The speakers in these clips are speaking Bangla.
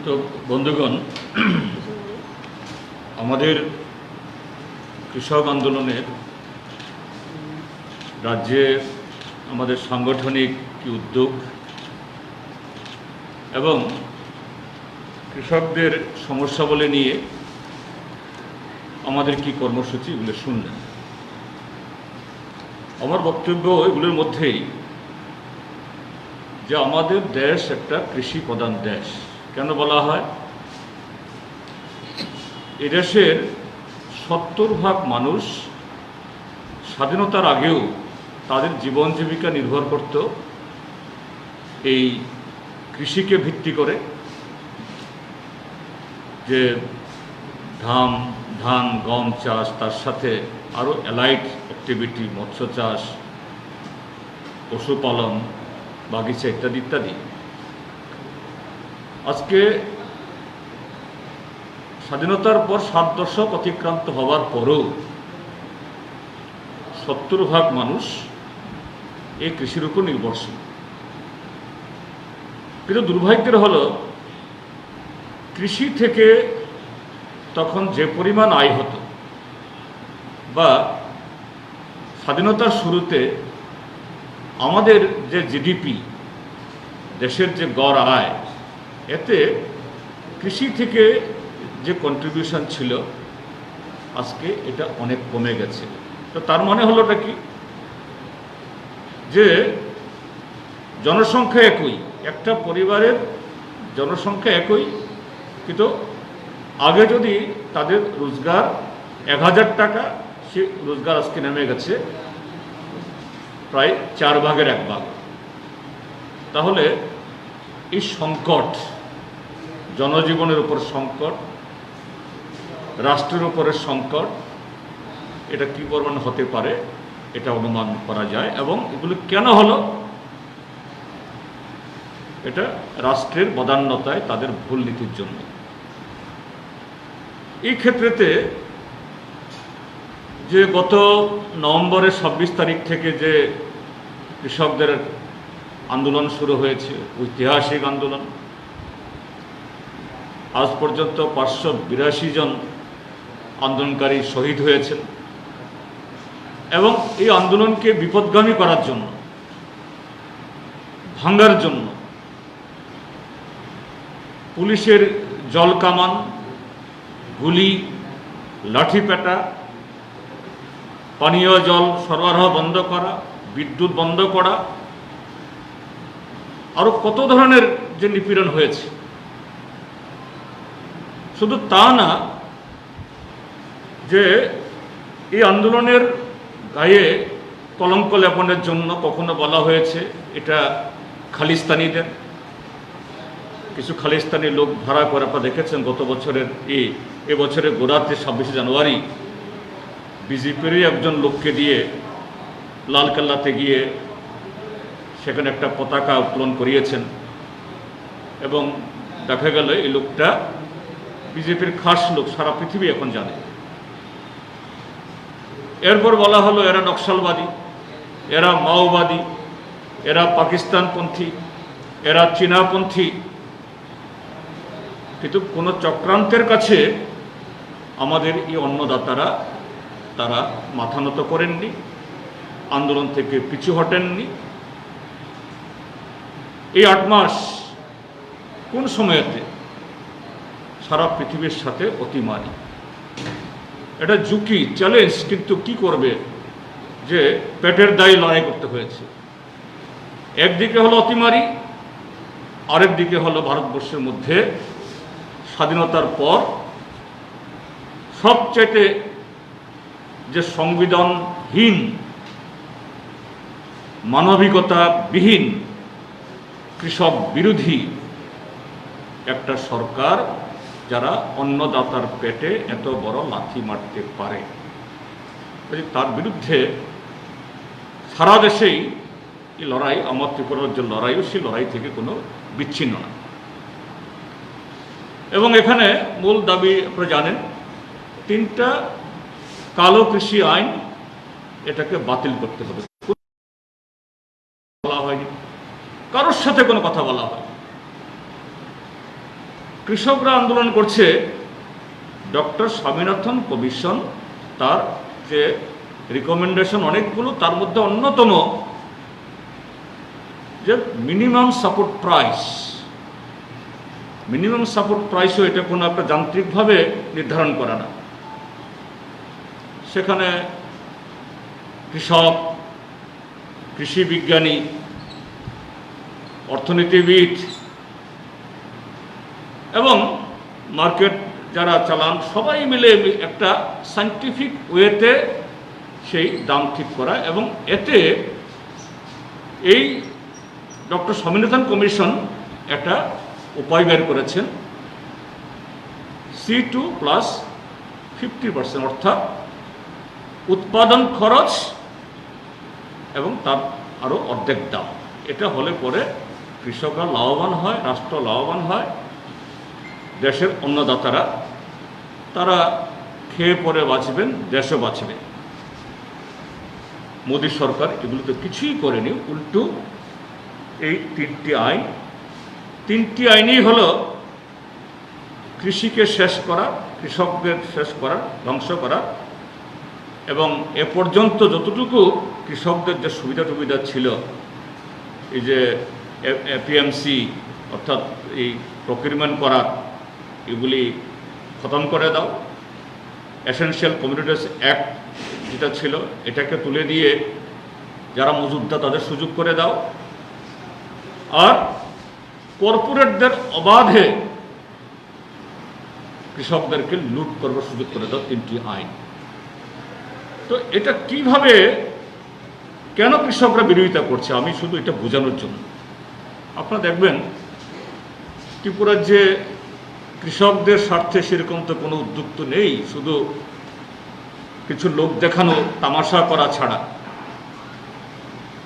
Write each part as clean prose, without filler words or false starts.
তো বন্ধুগণ, আমাদের কৃষক আন্দোলনের রাজ্যে আমাদের সাংগঠনিক কি উদ্যোগ এবং কৃষকদের সমস্যাবলী নিয়ে আমাদের কি কর্মসূচি এগুলো শুনলেন। আমার বক্তব্য এগুলোর মধ্যেই যে আমাদের দেশ একটা কৃষি প্রধান দেশ। কেন বলা হয়? এই দেশের 70% মানুষ স্বাধীনতার আগেও তাদের জীবন জীবিকা নির্ভর করত এই কৃষিকে ভিত্তি করে, যে ধান গম চাষ, তার সাথে আরও অ্যালাইড অ্যাক্টিভিটি, মৎস্য চাষ, পশুপালন, বাগিচা ইত্যাদি ইত্যাদি। আজকে স্বাধীনতার পর 7 দশক অতিক্রান্ত হওয়ার পরও 70% মানুষ এই কৃষির উপর নির্ভরশীল। কিন্তু দুর্ভাগ্যের হলো, কৃষি থেকে তখন যে পরিমাণ আয় হতো, বা স্বাধীনতার শুরুতে আমাদের যে জিডিপি, দেশের যে গড় আয়, এতে কৃষি থেকে যে কন্ট্রিবিউশন ছিল আজকে এটা অনেক কমে গেছে। তো তার মানে হলোটা কি, যে জনসংখ্যা একই, একটা পরিবারের জনসংখ্যা একই, কিন্তু আগে যদি তাদের রোজগার 1000 টাকা, সে রোজগার আজকে নেমে গেছে প্রায় 4 ভাগের 1 ভাগ। তাহলে এই সংকট, জনজীবনের উপর সংকট, রাষ্ট্রের উপরের সংকট, এটা কী পরিমাণ হতে পারে এটা অনুমান করা যায়। এবং এগুলো কেন হলো? এটা রাষ্ট্রের বদান্যতায়, তাদের ভুল নীতির জন্য। এই ক্ষেত্রেতে যে গত নভেম্বরের 26 তারিখ থেকে যে কৃষকদের আন্দোলন শুরু হয়েছে, ঐতিহাসিক আন্দোলন, আজ পর্যন্ত 582 জন আন্দোলনকারী শহীদ হয়েছেন। এবং এই আন্দোলনকে বিপদগামী করার জন্য, ভাঙার জন্য পুলিশের জল কামান, গুলি, লাঠিপেটা, পানীয় জল সরবরাহ বন্ধ করা, বিদ্যুৎ বন্ধ করা, আরও কত ধরনের যে নিপীড়ন হয়েছে। শুধু তা না, যে এই আন্দোলনের গায়ে কলঙ্ক লেপনের জন্য কখনো বলা হয়েছে এটা খালিস্তানিদের, কিছু খালিস্তানি লোক ভাড়া করে, আপনারা দেখেছেন গত বছরের এবছরের গোড়াতে 26 জানুয়ারি বিজেপিরই একজন লোককে দিয়ে লালকেল্লাতে গিয়ে সেখানে একটা পতাকা উত্তোলন করিয়েছেন, এবং দেখা গেল এই লোকটা বিজেপির খাস লোক, সারা পৃথিবী এখন জানে। এরপর বলা হলো এরা নকশালবাদী, এরা মাওবাদী, এরা পাকিস্তানপন্থী, এরা চীনাপন্থী। কিন্তু কোনো চক্রান্তের কাছে আমাদের এই অন্নদাতারা তারা মাথা নত করেননি, আন্দোলন থেকে পিছু হটেননি। এই 8 মাস কোন সময়েতে সারা পৃথিবীর সাথে অতিমারি, এটা ঝুঁকি, চ্যালেঞ্জ। কিন্তু কি করবে, যে পেটের দায়ে লড়াই করতে হয়েছে। একদিকে হলো অতিমারি, আরেক দিকে হলো ভারতবর্ষের মধ্যে স্বাধীনতার পর সবচেয়ে যে সংবিধানহীন, মানবিকতাবিহীন, কৃষক বিরোধী একটা সরকার, যারা অন্নদাতার পেটে এত বড় লাথি মারতে পারে, তার বিরুদ্ধে সারা দেশেই এই লড়াই, আমার ত্রিপুরার যে লড়াইও, সেই লড়াই থেকে কোনো বিচ্ছিন্ন না। এবং এখানে মূল দাবি আপনারা জানেন, 3টা কালো কৃষি আইন, এটাকে বাতিল করতে হবে। বলা হয়নি, কারোর সাথে কোনো কথা বলা হয়। কৃষকরা আন্দোলন করছে, ডক্টর স্বামীনাথন কমিশন তার যে রিকমেন্ডেশন অনেকগুলো, তার মধ্যে অন্যতম যে মিনিমাম সাপোর্ট প্রাইসও এটা কোনো একটা যান্ত্রিকভাবে নির্ধারণ করা না। সেখানে কৃষক, কৃষি বিজ্ঞানী, অর্থনীতিবিদ এবং মার্কেট যারা চালান সবাই মিলে একটা সায়েন্টিফিক ওয়েতে সেই দাম ঠিক করা, এবং এতে এই ডক্টর স্বামীনাথন কমিশন একটা উপায় বের করেছেন, C2 প্লাস 50%, অর্থাৎ উৎপাদন খরচ এবং তার আরও অর্ধেক দাম। এটা হলে পরে কৃষকরা লাভবান হয়, রাষ্ট্র লাভবান হয়, দেশের অন্নদাতারা তারা খেয়ে পরে বাঁচবেন, দেশও বাঁচবে। মোদী সরকার এগুলো তো কিছুই করেনি, উল্টো এই তিনটি আইনই হলো কৃষিকে শেষ করা, কৃষকদের শেষ করা, ধ্বংস করা, এবং এ পর্যন্ত যতটুকু কৃষকদের যে সুবিধা ছিল, এই যে এপিএমসি অর্থাৎ এই প্রকিউরমেন্ট করা, এগুলি খতম করে দাও। এসেনশিয়াল কমোডিটিস অ্যাক্ট যেটা ছিল এটাকে তুলে দিয়ে যারা মজুতদার তাদের সুযোগ করে দাও, আর কর্পোরেটদের অবাধে কৃষকদেরকে লুট করবার সুযোগ করে দাও। তিনটি আইন। তো এটা কিভাবে, কেন কৃষকরা বিরোধিতা করছে, আমি শুধু এটা বোঝানোর জন্য। আপনারা দেখবেন ত্রিপুরার যে কৃষকদের স্বার্থে সেরকম তো কোনো উদ্যোগ তো নেই, শুধু কিছু লোক দেখানো, তামাশা করা ছাড়া,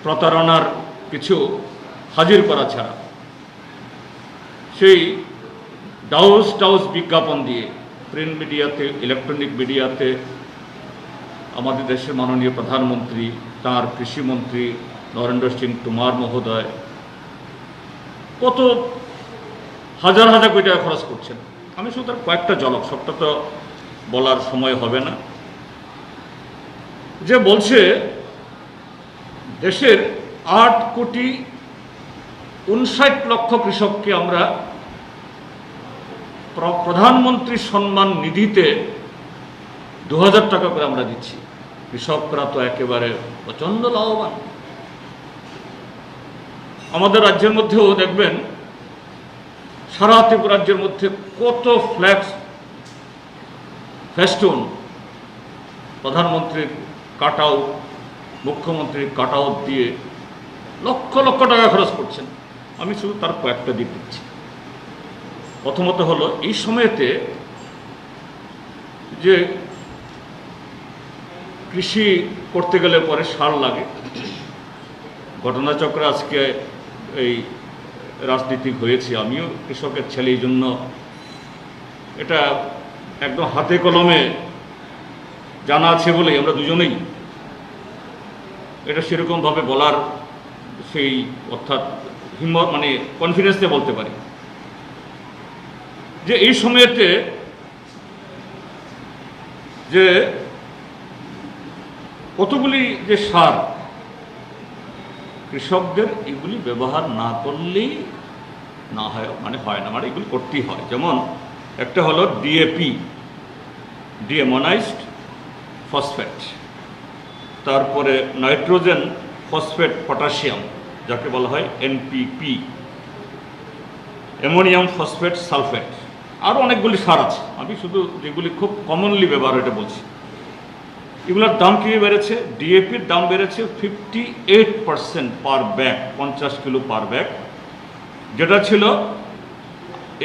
প্রতারণার কিছু হাজির করা ছাড়া, সেই ডাউস বিজ্ঞাপন দিয়ে প্রিন্ট মিডিয়াতে, ইলেকট্রনিক মিডিয়াতে আমাদের দেশের মাননীয় প্রধানমন্ত্রী, তার কৃষিমন্ত্রী নরেন্দ্র সিং তোমার মহোদয় কত হাজার কোটি টাকা খরচ করছেন। আমি শুধু তার কয়েকটা ঝলক, সবটা তো বলার সময় হবে না। যে বলছে দেশের 8,59,00,000 কৃষককে আমরা প্রধানমন্ত্রী সম্মান নিধিতে 2000 টাকা করে আমরা দিচ্ছি। কৃষকরা তো একেবারে প্রচণ্ড লাভবান। আমাদের রাজ্যের মধ্যেও দেখবেন সারা ত্রিপুরা রাজ্যের মধ্যে কত ফ্ল্যাক্স, ফেস্টুন, প্রধানমন্ত্রীর কাট আউট, মুখ্যমন্ত্রীর কাট আউট দিয়ে লক্ষ টাকা খরচ করছেন। আমি শুধু তার কয়েকটা দিক দিচ্ছি। প্রথমত হলো এই সময়তে যে কৃষি করতে গেলে পরে সার লাগে। ঘটনাচক্রে আজকে এই রাজনীতিক হয়েছে, আমিও কৃষকের ছেলে, এই জন্য এটা একদম হাতে কলমে জানা আছে বলেই আমরা দুজনেই এটা সেরকমভাবে বলার সেই অর্থাৎ হিম্মত, মানে কনফিডেন্স দিয়ে বলতে পারি যে এই সময়তে যে কতগুলি যে সার কৃষকদের এগুলি ব্যবহার না করলেই না হয়, মানে হয় না, মানে এগুলি করতেই হয়। যেমন একটা হলো ডিএপি, ডিএমোনাইজড ফসফেট, তারপরে নাইট্রোজেন ফসফেট পটাশিয়াম যাকে বলা হয় এনপিপি, অ্যামোনিয়াম ফসফেট সালফেট, আরও অনেকগুলি সার আছে। আমি শুধু যেগুলি খুব কমনলি ব্যবহার এটা বলছি। এগুলোর দাম কী বেড়েছে? ডিএপির দাম বেড়েছে 58% পার ব্যাগ, 50 কিলো পার ব্যাগ, যেটা ছিল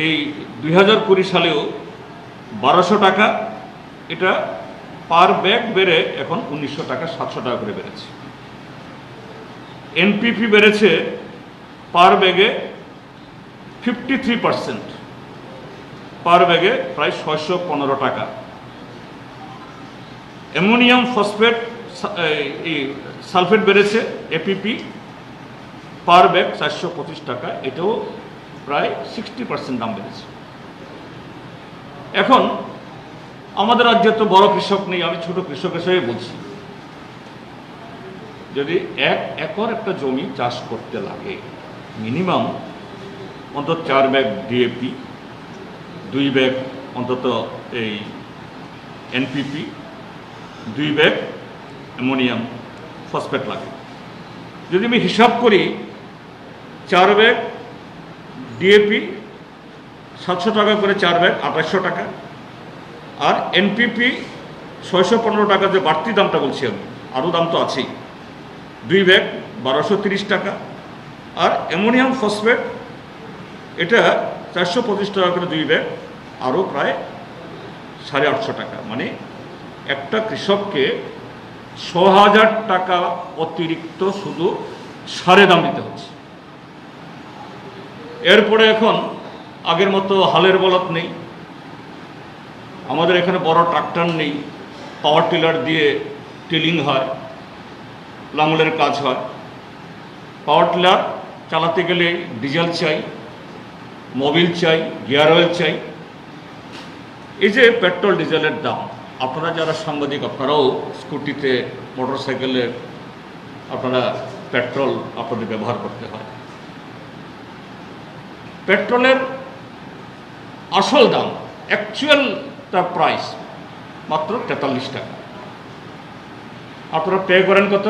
এই 2020 সালেও 1200 টাকা, এটা পার ব্যাগ বেড়ে এখন 1900 টাকা, 700 টাকা করে বেড়েছে। এনপিপি বেড়েছে পার ব্যাগে 53%, পার ব্যাগে প্রায় 615 টাকা। অ্যামোনিয়াম ফসফেট সালফেট বেড়েছে এপিপি, পার ব্যাগ 425 টাকা, এটাও প্রায় 60% দাম বেড়েছে। এখন আমাদের রাজ্যে তো বড় কৃষক নেই, আমি ছোট কৃষক হিসেবে বলছি। যদি 1 একর একটা জমি চাষ করতে লাগে, মিনিমাম অন্তত 4 ব্যাগ ডিএপি, 2 ব্যাগ অন্তত এই এনপিপি, 2 ব্যাগ অ্যামোনিয়াম ফসফেট লাগে। যদি আমি হিসাব করি 4 ব্যাগ ডিএপি 700 টাকা করে, 4 ব্যাগ 2800 টাকা, আর এনপিপি 615 টাকা, যে বাড়তি দামটা বলছি আমি, আরও দাম তো আছেই, 2 ব্যাগ 1230 টাকা, আর অ্যামোনিয়াম ফসফেট এটা 425 টাকা করে 2 ব্যাগ, আরও প্রায় 850 টাকা। মানে একটা কৃষককে 6000 টাকা অতিরিক্ত শুধু সারে দাম দিতে হচ্ছে। এরপরে এখন আগের মতো হালের বলদ নেই, আমাদের এখানে বড় ট্রাক্টর নেই, পাওয়ার টিলার দিয়ে টিলিং হয়, লাঙলের কাজ হয়। পাওয়ার টিলার চালাতে গেলে ডিজেল চাই, মোবিল চাই, গিয়ার অয়েল চাই। এই যে পেট্রোল ডিজেলের দাম, আপনারা যারা সাংবাদিক আপনারাও স্কুটিতে মোটর সাইকেলে আপনারা পেট্রোল আপনাদের ব্যবহার করতে হয়। পেট্রোলের আসল দাম, অ্যাকচুয়াল তার প্রাইস মাত্র 43 টাকা। আপনারা পে করেন কত?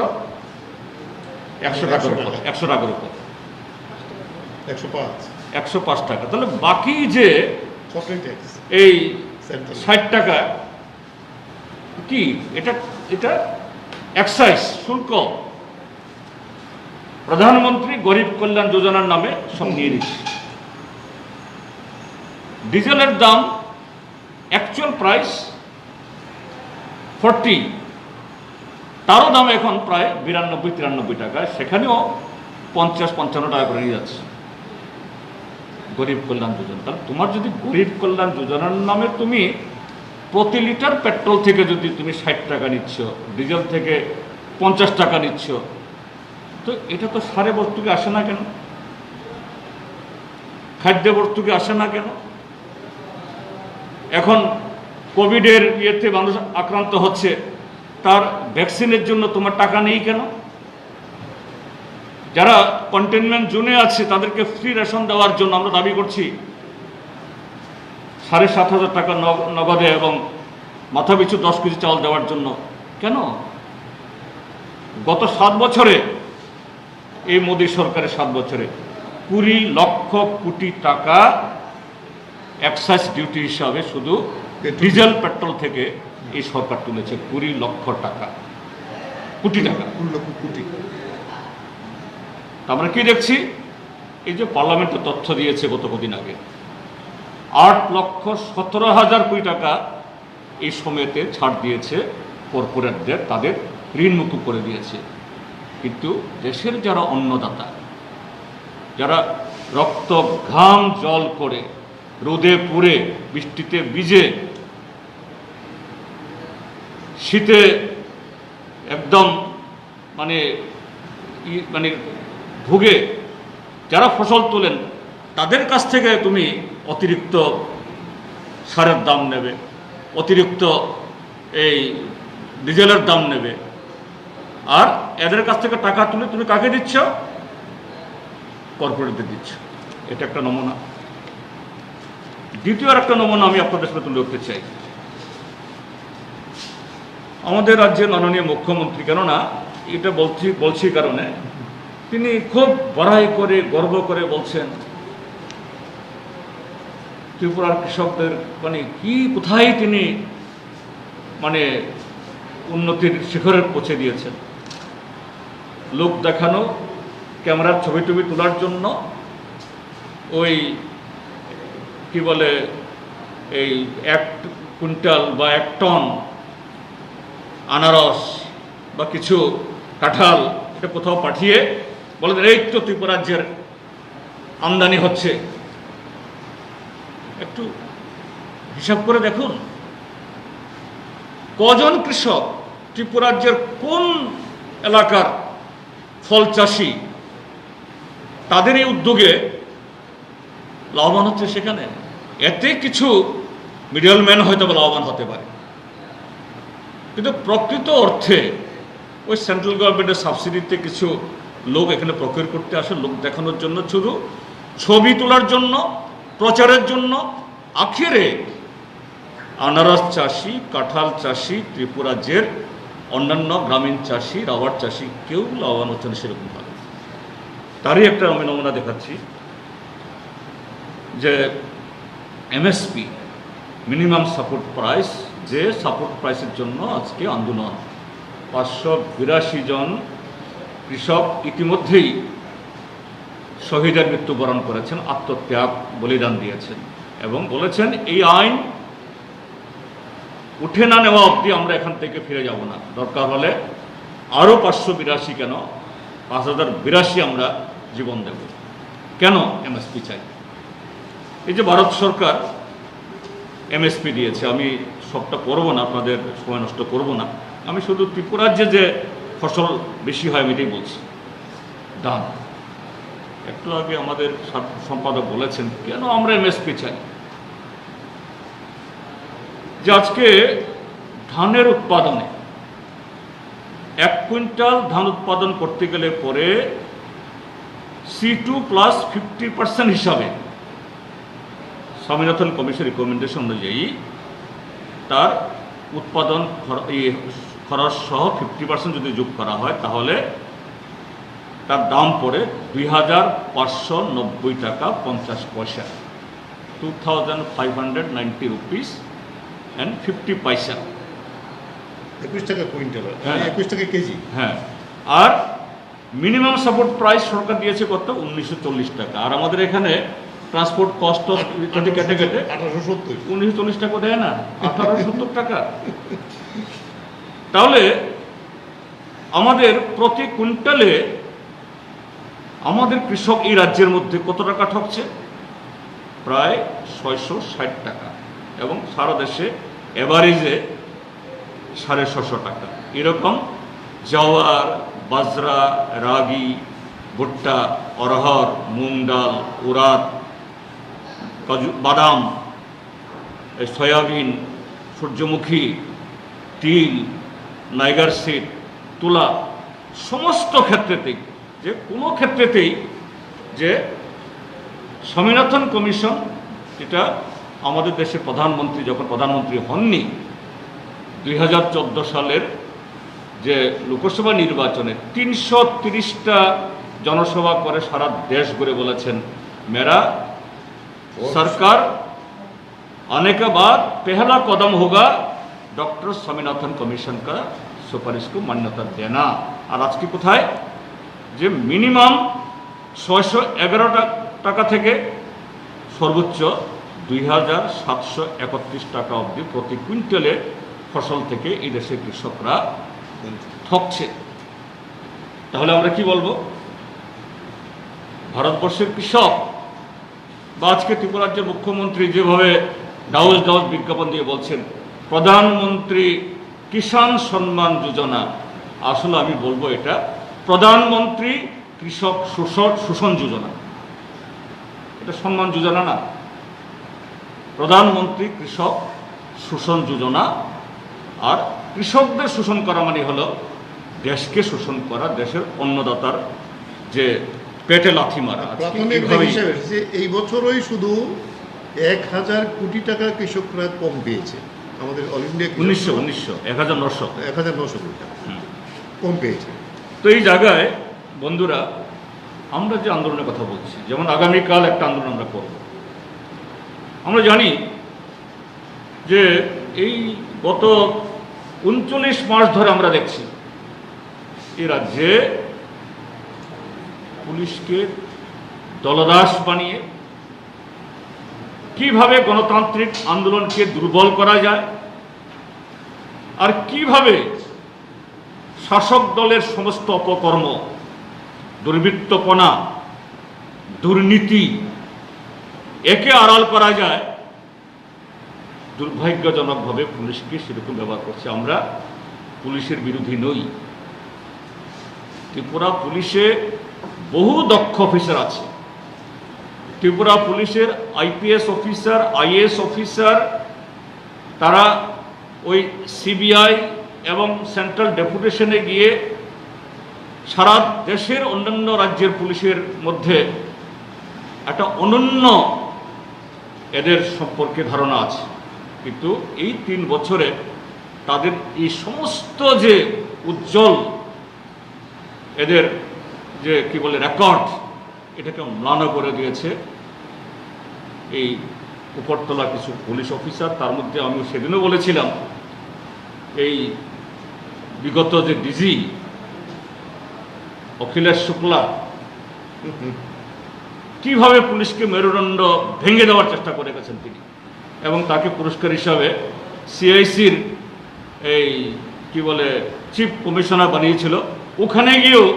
100 টাকার উপর, 100 টাকার উপর 105 টাকা। তাহলে বাকি যে এই 60 টাকা কি, এটা এটা এক্সাইজ শুল্ক প্রধানমন্ত্রী গরিব কল্যাণ যোজনার নামে সব নিয়ে নিচ্ছে। ডিজেলের দাম অ্যাকচুয়াল প্রাইস 40, তারও দাম এখন প্রায় 92-93 টাকা, সেখানেও 50-55 টাকা করে নিয়ে যাচ্ছে গরিব কল্যাণ যোজনা। তাহলে তোমার যদি গরিব কল্যাণ যোজনার নামে তুমি প্রতি লিটার পেট্রোল থেকে যদি তুমি 60 টাকা নিচ্ছ, ডিজেল থেকে 50 টাকা নিচ্ছ, তো এটা তো সারে বস্তুকে আসে না কেন? খাদ্য বস্তুকে আসে না কেন? এখন কোভিডের ইয়েতে মানুষ আক্রান্ত হচ্ছে, তার ভ্যাকসিনের জন্য তোমার টাকা নেই কেন? যারা কন্টেনমেন্ট জোনে আছে তাদেরকে ফ্রি রেশন দেওয়ার জন্য আমরা দাবি করছি 7,500 টাকা নগদে এবং মাথাপিছু 10 কেজি চাল দেওয়ার জন্য। কেন? গত 7 বছরে, এই মোদী সরকারের 7 বছরে 20 লক্ষ কোটি টাকা এক্সাইজ ডিউটি হিসাবে শুধু ডিজেল পেট্রোল থেকে এই সরকার তুলেছে। 20 লক্ষ টাকা, কোটি টাকা, 20 লক্ষ কোটি। আমরা কি দেখছি? এই যে পার্লামেন্টে তথ্য দিয়েছে গত কদিন আগে, 8,17,000 কোটি টাকা এই সময়তে ছাড় দিয়েছে কর্পোরেটদের, তাদের ঋণ মুকুব করে দিয়েছে। কিন্তু দেশের যারা অন্নদাতা, যারা রক্ত ঘাম জল করে, রোদে পুড়ে, বৃষ্টিতে ভিজে, শীতে একদম মানে ভুগে যারা ফসল তোলেন, তাদের কাছ থেকে তুমি অতিরিক্ত সারের দাম নেবে, অতিরিক্ত এই ডিজেলের দাম নেবে, আর এদের কাছ থেকে টাকা তুলে তুমি কাকে দিচ্ছ? কর্পোরেটদের দিচ্ছ। এটা একটা নমুনা। দ্বিতীয় একটা নমুনা আমি আপনাদের সাথে তুলে ধরতে চাই। আমাদের রাজ্যের মাননীয় মুখ্যমন্ত্রী, কেননা এটা বলছি কারণে তিনি খুব বড়াই করে, গর্ব করে বলছেন ত্রিপুরার কৃষকদের কোথায় তিনি উন্নতির শিখরে পৌঁছে দিয়েছেন। লোক দেখানো, ক্যামেরার ছবি টবি তোলার জন্য ওই কি বলে, এই 1 কুইন্টাল বা 1 টন আনারস বা কিছু কাঁঠাল এটা কোথাও পাঠিয়ে বলে এই তো ত্রিপুরা রাজ্যের আমদানি হচ্ছে। একটু হিসাব করে দেখুন, কজন কৃষক ত্রিপুরা রাজ্যের কোন এলাকার ফল চাষি তাদের এই উদ্যোগে লাভবান হচ্ছে। সেখানে এতে কিছু মিডলম্যান হয়তো লাভবান হতে পারে, কিন্তু প্রকৃত অর্থে ওই সেন্ট্রাল গভর্নমেন্টের সাবসিডিতে কিছু লোক এখানে প্রক্রিয়া করতে আসে, লোক দেখানোর জন্য, শুধু ছবি তোলার জন্য, প্রচারের জন্য। আখেরে আনারস চাষি, কাঁঠাল চাষি, ত্রিপুরাজ্যের অন্যান্য গ্রামীণ চাষি, রাবার চাষি কেউ লাভবান হচ্ছে না সেরকমভাবে। তারই একটা আমি নমুনা দেখাচ্ছি যে এমএসপি, মিনিমাম সাপোর্ট প্রাইস, যে সাপোর্ট প্রাইসের জন্য আজকে আন্দোলন। 582 জন কৃষক ইতিমধ্যেই শহীদের মৃত্যুবরণ করেছেন, আত্মত্যাগ, বলিদান দিয়েছেন এবং বলেছেন এই আইন উঠে না নেওয়া অবধি আমরা এখান থেকে ফিরে যাব না, দরকার হলে আরও 582 কেন 5082 আমরা জীবন দেব। কেন এমএসপি চাই? এই যে ভারত সরকার এমএসপি দিয়েছে, আমি সবটা করব না, আপনাদের সময় নষ্ট করব না, আমি শুধু ত্রিপুরাজ্যে যে ফসল বেশি হয় আমি এটাই বলছি। ধান, একটু আগে আমাদের সম্পাদক বলেছেন কেন আমরা এমএসপি চাই, যে আজকে ধানের উৎপাদনে 1 কুইন্টাল ধান উৎপাদন করতে গেলে পরে C2 প্লাস 50% হিসাবে স্বামীনাথন কমিশন রিকমেন্ডেশন অনুযায়ী তার উৎপাদন খরচ সহ 50% যদি যোগ করা হয় তাহলে তার দাম পড়ে 2590 টাকা 50 পয়সা, 2590 রুপিস অ্যান্ড 50 পয়সা। 21 টাকা কুইন্টাল, 21 টাকা কেজি। হ্যাঁ, আর মিনিমাম সাপোর্ট প্রাইস সরকার দিয়েছে কত? 1940 টাকা। আর আমাদের এখানে ট্রান্সপোর্ট কস্ট ইত্যাদি কেটে কেটে 1940 টাকা দেয় না, 1870 টাকা। তাহলে আমাদের প্রতি কুইন্টালে আমাদের কৃষক এই রাজ্যের মধ্যে কত টাকা ঠকছে? প্রায় 660 টাকা, এবং সারা দেশে এভারেজে 650 টাকা। এরকম জওয়ার, বাজরা, রাগি, ভুট্টা, অরহর, মুগ ডাল, উড়াদ, বাদাম, সয়াবিন, সূর্যমুখী, তিল, নাইগার সিড, তুলা, সমস্ত ক্ষেত্রেতেই, যে কোনো ক্ষেত্রেতেই যে স্বামীনাথন কমিশন, এটা আমাদের দেশের প্রধানমন্ত্রী যখন প্রধানমন্ত্রী হননি 2014 সালের যে লোকসভা নির্বাচনে 330টা জনসভা করে সারা দেশ ঘুরে বলেছেন, मेरा सरकार आने के बाद पहला कदम होगा डॉक्टर स्वामीनाथन कमीशन का सुपारिश को मान्यता देना। और आज की कोथाय যে মিনিমাম 611 টাকা থেকে সর্বোচ্চ 2731 টাকা অবধি প্রতি কুইন্টালে ফসল থেকে এই দেশের কৃষকরা ঠকছে। তাহলে আমরা কি বলবো? ভারতবর্ষের কৃষক বা আজকে ত্রিপুরা রাজ্যের মুখ্যমন্ত্রী যেভাবে ডাউজ বিজ্ঞাপন দিয়ে বলছেন প্রধানমন্ত্রী কিষাণ সম্মান যোজনা, আসলে আমি বলবো এটা প্রধানমন্ত্রী কৃষক শোষণ যোজনা। এটা সম্মান যোজনা না, প্রধানমন্ত্রী কৃষক শোষণ যোজনা। আর কৃষকদের শোষণ করা মানে হলো দেশকে শোষণ করা, দেশের অন্নদাতার যে পেটে লাথি মারা। এই বছরই শুধু 1000 কোটি টাকা কৃষকরা কম পেয়েছে। আমাদের অল ইন্ডিয়া 1900 কোটি টাকা কম পেয়েছে। তো এই জায়গায় বন্ধুরা আমরা যে আন্দোলনের কথা বলছি, যেমন আগামীকাল একটা আন্দোলন আমরা করব, আমরা জানি যে এই গত 39 মাস ধরে আমরা দেখছি এই রাজ্যে পুলিশকে দলদাস বানিয়ে কিভাবে গণতান্ত্রিক আন্দোলনকে দুর্বল করা যায়, আর কিভাবে শাসক দলের সমস্ত অপকর্ম, দুর্বৃত্তপনা, দুর্নীতি একে আড়াল করা যায়, দুর্ভাগ্যজনকভাবে পুলিশকে সেরকম ব্যবহার করছে। আমরা পুলিশের বিরোধী নই, ত্রিপুরা পুলিশে বহু দক্ষ অফিসার আছে। ত্রিপুরা পুলিশের IPS অফিসার, IAS অফিসার, তারা ওই সিবিআই এবং সেন্ট্রাল ডেপুটেশনে গিয়ে সারা দেশের অন্যান্য রাজ্যের পুলিশের মধ্যে একটা অনন্য এদের সম্পর্কে ধারণা আছে, কিন্তু এই 3 বছরে তাদের এই সমস্ত যে উজ্জ্বল এদের যে কি বলে রেকর্ড, এটাকে ম্লান করে দিয়েছে এই উপরতলা কিছু পুলিশ অফিসার। তার মধ্যে আমি সেদিনও বলেছিলাম, এই বিগত যে ডিজি অখিলেশ শুক্লা কিভাবে পুলিশকে মেরুদণ্ড ভেঙে দেওয়ার চেষ্টা করে গেছেন তিনি, এবং তাকে পুরস্কার হিসাবে সিআইসির এই কি বলে চিফ কমিশনার বানিয়েছিল। ওখানে গিয়েও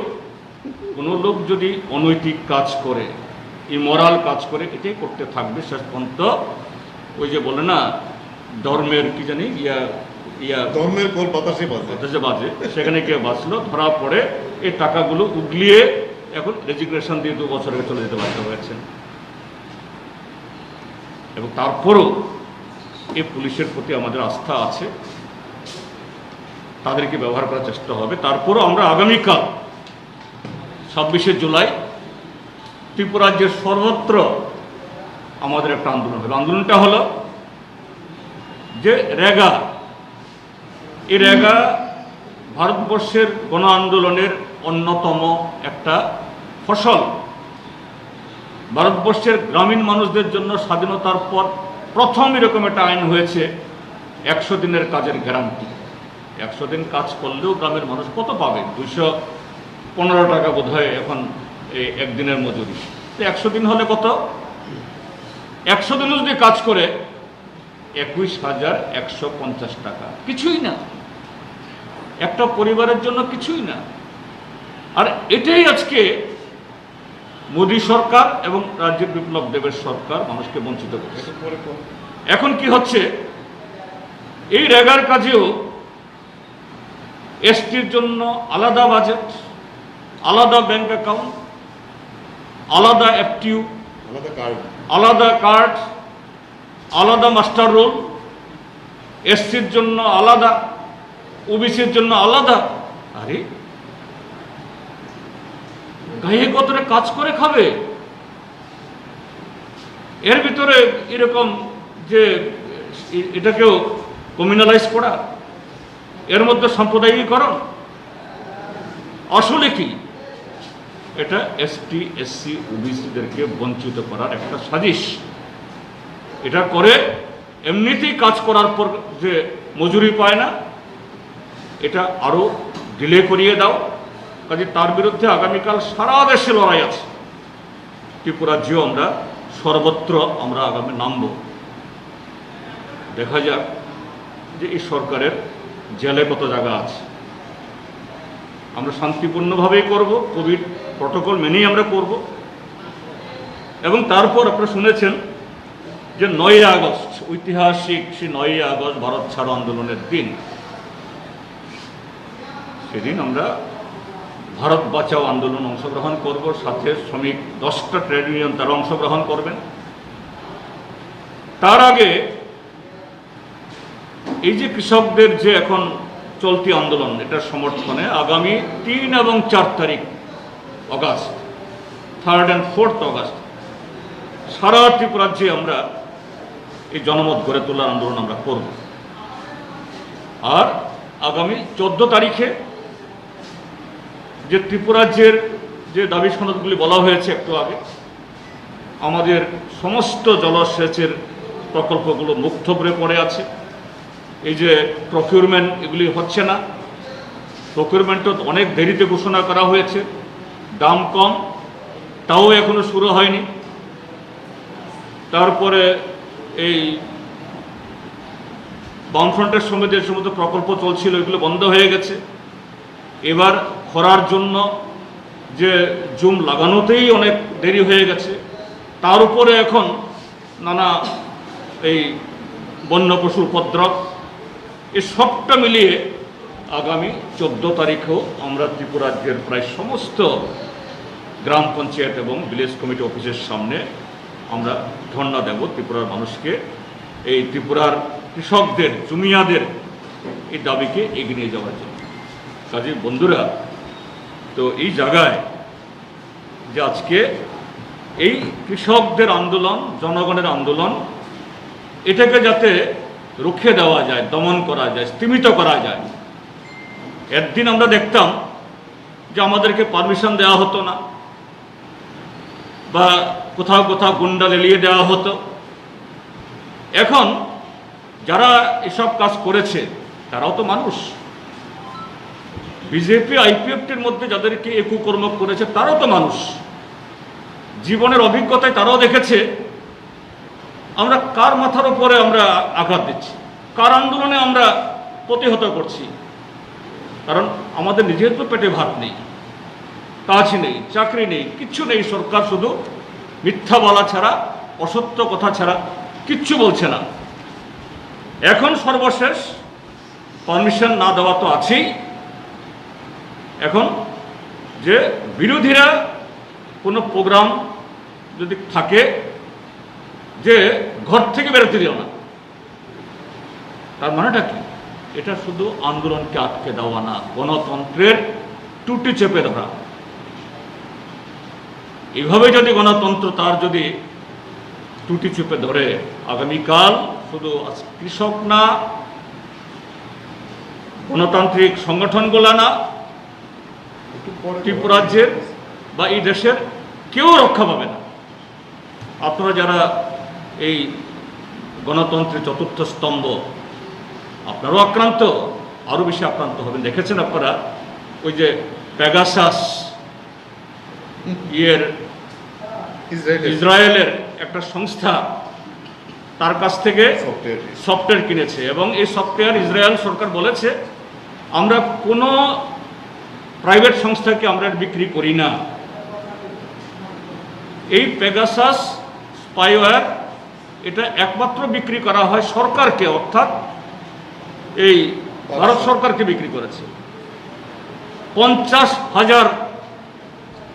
কোনো লোক যদি অনৈতিক কাজ করে, ইমোরাল কাজ করে, এটাই করতে থাকবে শেষ পর্যন্ত। ওই যে বলে না ধর্মের কি জানি ধর্মের কোল বাতাসে বাজে, সেখানে গিয়ে বাঁচলো, ধরা পড়ে এই টাকাগুলো উগলিয়ে এখন রেজিগনেশন দিয়ে 2 বছর আগে চলে যেতে বাধ্য হয়েছেন। এবং তারপরও এই পুলিশের প্রতি আমাদের আস্থা আছে, তাদেরকে ব্যবহার করার চেষ্টা হবে। তারপরও আমরা আগামীকাল 26শে জুলাই ত্রিপুরা রাজ্যের সর্বত্র আমাদের একটা আন্দোলন হবে। আন্দোলনটা হলো যে রেগা, এই রেগা ভারতবর্ষের গণ আন্দোলনের অন্যতম একটা ফসল। ভারতবর্ষের গ্রামীণ মানুষদের জন্য স্বাধীনতার পর প্রথম এরকম একটা আইন হয়েছে 100 দিনের কাজের গ্যারান্টি। 100 দিন কাজ করলেও গ্রামের মানুষ কত পাবে? 215 টাকা বোধ হয় এখন এই একদিনের মজুরি। তো 100 দিন হলে কত? 100 দিনও যদি কাজ করে 21,150 টাকা, কিছুই না, একটা পরিবারের জন্য কিছুই না। আর এটাই আজকে মোদী সরকার এবং রাজ্যের বিপ্লব দেবের সরকার মানুষকে বঞ্চিত করছে। এখন কি হচ্ছে, এই রেগার কাজেও এসটির জন্য আলাদা বাজেট, আলাদা ব্যাংক অ্যাকাউন্ট, আলাদা এফটিউ, আলাদা কার্ড, আলাদা মাস্টার রোল, এসসির জন্য আলাদা, ওবিসির জন্য আলাদা। আরে গায়ে গতরে কাজ করে খাবে, এর ভিতরে এরকম যে এটাকেও কমিউনালাইজ করা, এর মধ্যে সাম্প্রদায়িকীকরণ। আসলে কি এটা এসটি এসসি ওবিসিদেরকে বঞ্চিত করার একটা সাজিশ। এটা করে এমনিতেই কাজ করার পর যে মজুরি পায় না, এটা আরো ডিলে করিয়ে দাও। কাজে তার বিরুদ্ধে আগামীকাল সারা দেশে লড়াই আছে। ত্রিপুরা রাজ্যেও আমরা সর্বত্র আমরা আগামী নামব। দেখা যাক যে এই সরকারের জেলে কত জায়গা আছে। আমরা শান্তিপূর্ণভাবেই করব, কোভিড প্রটোকল মেনেই আমরা করব। এবং তারপর আপনারা শুনেছেন যে 9ই আগস্ট, ঐতিহাসিক সেই 9ই আগস্ট ভারত ছাড়ো আন্দোলনের দিন। সেদিন আমরা ভারত বাঁচাও আন্দোলন অংশগ্রহণ করব, সাথে শ্রমিক 10টা ট্রেড ইউনিয়ন তারা অংশগ্রহণ করবেন। তার আগে এই যে কৃষকদের যে এখন চলতি আন্দোলন, এটার সমর্থনে আগামী 3 এবং 4 তারিখ August, 3rd and 4th August সারা ত্রিপুরা রাজ্যে আমরা এই জনমত গড়ে তোলার আন্দোলন আমরা করব। আর আগামী 14 তারিখে যে ত্রিপুরা রাজ্যের যে দাবি সনদগুলি বলা হয়েছে একটু আগে, আমাদের সমস্ত জলসেচের প্রকল্পগুলো মুক্তভরে পড়ে আছে। এই যে প্রকিউরমেন্ট, এগুলি হচ্ছে না। প্রকিউরমেন্টও অনেক দেরিতে ঘোষণা করা হয়েছে, দাম কম, তাও এখনো শুরু হয়নি। তারপরে এই বামফ্রন্টের সময় যে সমস্ত প্রকল্প চলছিল এগুলো বন্ধ হয়ে গেছে। এবার খরার জন্য যে জুম লাগানোতেই অনেক দেরি হয়ে গেছে, তার উপরে এখন নানা এই বন্য পশু উপদ্রব, এই সবটা মিলিয়ে আগামী 14 তারিখেও আমরা ত্রিপুরা রাজ্যের প্রায় সমস্ত গ্রাম পঞ্চায়েত এবং ভিলেজ কমিটি অফিসের সামনে আমরা ধর্ণা দেব ত্রিপুরার মানুষকে। এই ত্রিপুরার কৃষকদের, জমিয়াদের এই দাবিকে এগিয়ে নিয়ে যাওয়ার জন্য। কাজে বন্ধুরা, তো এই জায়গায় যে আজকে এই কৃষকদের আন্দোলন, জনগণের আন্দোলন, এটাকে যাতে রুখে দেওয়া যায়, দমন করা যায়, স্তীমিত করা যায়। একদিন আমরা দেখতাম যে আমাদেরকে পারমিশন দেওয়া হতো না, বা কোথাও কোথাও গুন্ডা লেলিয়ে দেওয়া হতো। এখন যারা এসব কাজ করেছে তারাও তো মানুষ। বিজেপি আইপিএফটির মধ্যে যাদেরকে এই কুকর্ম করেছে তারাও তো মানুষ। জীবনের অভিজ্ঞতায় তারাও দেখেছে আমরা কার মাথার উপরে আমরা আঘাত দিচ্ছি, কার আন্দোলনে আমরা প্রতিহত করছি। কারণ আমাদের নিজের তো পেটে ভাত নেই, কাজ নেই, চাকরি নেই, কিচ্ছু নেই। সরকার শুধু মিথ্যা বলা ছাড়া, অসত্য কথা ছাড়া কিচ্ছু বলছে না। এখন সর্বশেষ পারমিশন না দেওয়া তো আছেই। এখন যে বিরোধীরা কোনো প্রোগ্রাম যদি থাকে যে ঘর থেকে বেরোতে দিও না, তার মানেটা কি? এটা শুধু আন্দোলনকে আটকে দেওয়া না, গণতন্ত্রের টুটি চেপে ধরা। এইভাবে যদি গণতন্ত্র তার যদি টুটি চেপে ধরে, আগামীকাল শুধু কৃষক না, গণতান্ত্রিক সংগঠনগুলো না, ত্রিপুরাজ্যের বা এই দেশের কেউ রক্ষা পাবে না। আপনারা যারা এই গণতন্ত্রের চতুর্থ স্তম্ভ, আপনারাও আক্রান্ত, আরও বেশি আক্রান্ত হবেন। দেখেছেন আপনারা ওই যে প্যাগাসাস ইসরায়েলের একটা সংস্থা তার কাছ থেকে সফটওয়্যার কিনেছে, এবং এই সফটওয়্যার ইসরায়েল সরকার বলেছে আমরা কোনো প্রাইভেট সংস্থাকে আমরা বিক্রি করি না। এই পেগাসাস স্পাইওয়্যার এটা একমাত্র বিক্রি করা হয় সরকারকে, অর্থাৎ এই ভারত সরকারকে বিক্রি করেছে। 50,000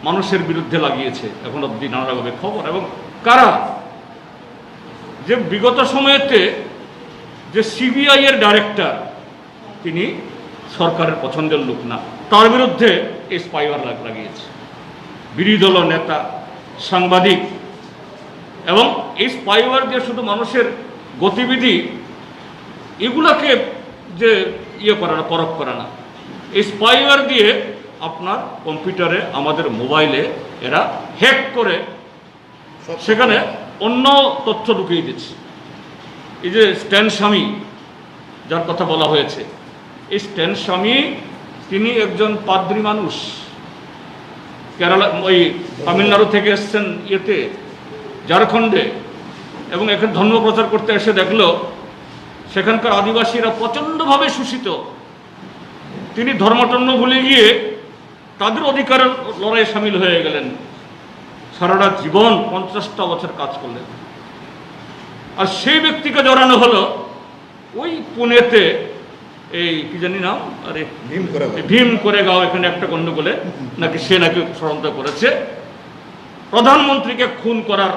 মানুষের বিরুদ্ধে লাগিয়েছে এখন অব্দি নানাভাবে খবর। এবং কারা? যে বিগত সময়েতে যে সিবিআই এর ডাইরেক্টর, তিনি সরকারের পছন্দের লোক না, তার বিরুদ্ধে এই স্পাইওয়্যার লাগিয়েছে। বিরোধী দল নেতা, সাংবাদিক, এবং এই স্পাইওয়্যার দিয়ে শুধু মানুষের গতিবিধি এগুলাকে যে করে না, পরখ করে না, এই স্পাইওয়্যার দিয়ে আপনার কম্পিউটারে, আমাদের মোবাইলে এরা হ্যাক করে সেখানে অন্য তথ্য ঢুকিয়ে দিচ্ছে। এই যে স্ট্যান স্বামী যার কথা বলা হয়েছে, এই স্ট্যান স্বামী তিনি একজন পাদ্রী মানুষ, কেরালা ওই তামিলনাড়ু থেকে এসছেন ইয়েতে ঝাড়খণ্ডে, এবং এখানে ধর্ম প্রচার করতে এসে দেখলো সেখানকার আদিবাসীরা প্রচণ্ডভাবে শোষিত। তিনি ধর্মটন্য ভুলে গিয়ে তাদের অধিকারের লড়াইয়ে সামিল হয়ে গেলেন। সারাটা জীবন 50টা বছর কাজ করলেন। আর সেই ব্যক্তিকে জড়ানো হলো ওই পুনেতে, এই কি জানি নাম, আরে ভীম কোরেগাঁও, এখানে একটা গণ্ডগোলে নাকি সে নাকি ষড়যন্ত্র করেছে, প্রধানমন্ত্রীকে খুন করার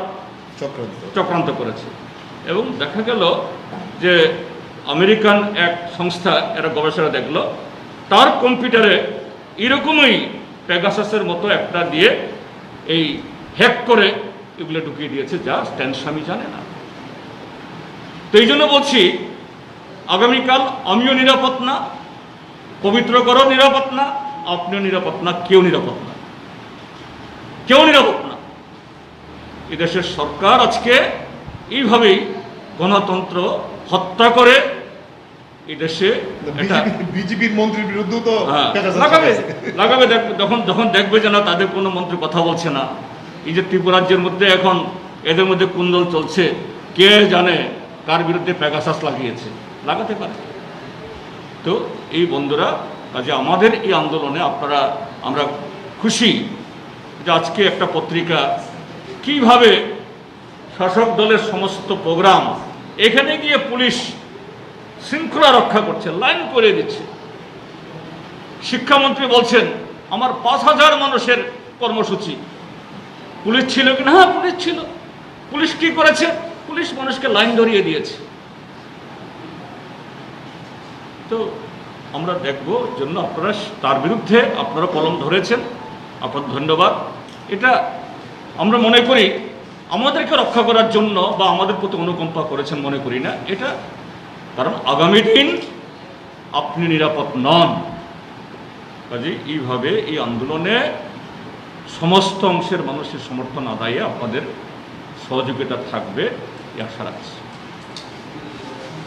চক্রান্ত করেছে। এবং দেখা গেল যে আমেরিকান এক সংস্থা, এরা গবেষণা দেখলো তার কম্পিউটারে এরকমই প্যাগাসাসের মতো একটা দিয়ে এই হ্যাক করে এগুলো ঢুকিয়ে দিয়েছে, যা স্ট্যান স্বামী জানে না। তো এই জন্য বলছি, আগামীকাল আমিও নিরাপদ না, পবিত্র করো নিরাপদ না, আপনিও নিরাপদ না, কেউ নিরাপদ না, কেউ নিরাপদ না। এদেশের সরকার আজকে এইভাবেই গণতন্ত্র হত্যা করে এদেশে বিজেপির মন্ত্রীর বিরুদ্ধে তো লাগাবে। যখন দেখবে যে না তাদের কোনো মন্ত্রী কথা বলছে না, এই যে ত্রিপুরাজ্যের মধ্যে এখন এদের মধ্যে কুন্দল চলছে, কে জানে কার বিরুদ্ধে প্যাগাসাস লাগিয়েছে, লাগাতে পারে। তো এই বন্ধুরা, কাজে আমাদের এই আন্দোলনে আমরা খুশি যে আজকে একটা পত্রিকা কিভাবে শাসক দলের সমস্ত প্রোগ্রাম, এখানে গিয়ে পুলিশ শৃঙ্খলা রক্ষা করছে, লাইন করে দিচ্ছে। শিক্ষামন্ত্রী বলছেন আমার 5,000 মানুষের কর্মসূচি, পুলিশ ছিল কিনা? হ্যাঁ, পুলিশ ছিল। পুলিশ কি করেছে? পুলিশ মানুষকে লাইন ধরিয়ে দিয়েছে। তো আমরা দেখব জন্য আপনারা তার বিরুদ্ধে আপনারা কলম ধরেছেন, আপনার ধন্যবাদ। এটা আমরা মনে করি আমাদেরকে রক্ষা করার জন্য বা আমাদের প্রতি অনুকম্পা করেছেন মনে করি না এটা, কারণ আগামী দিন আপনি নিরাপদ নন। কাজে এইভাবে এই আন্দোলনে সমস্ত অংশের মানুষের সমর্থন আদায়ে আপনাদের সহযোগিতা থাকবে এই আশা রাখছি।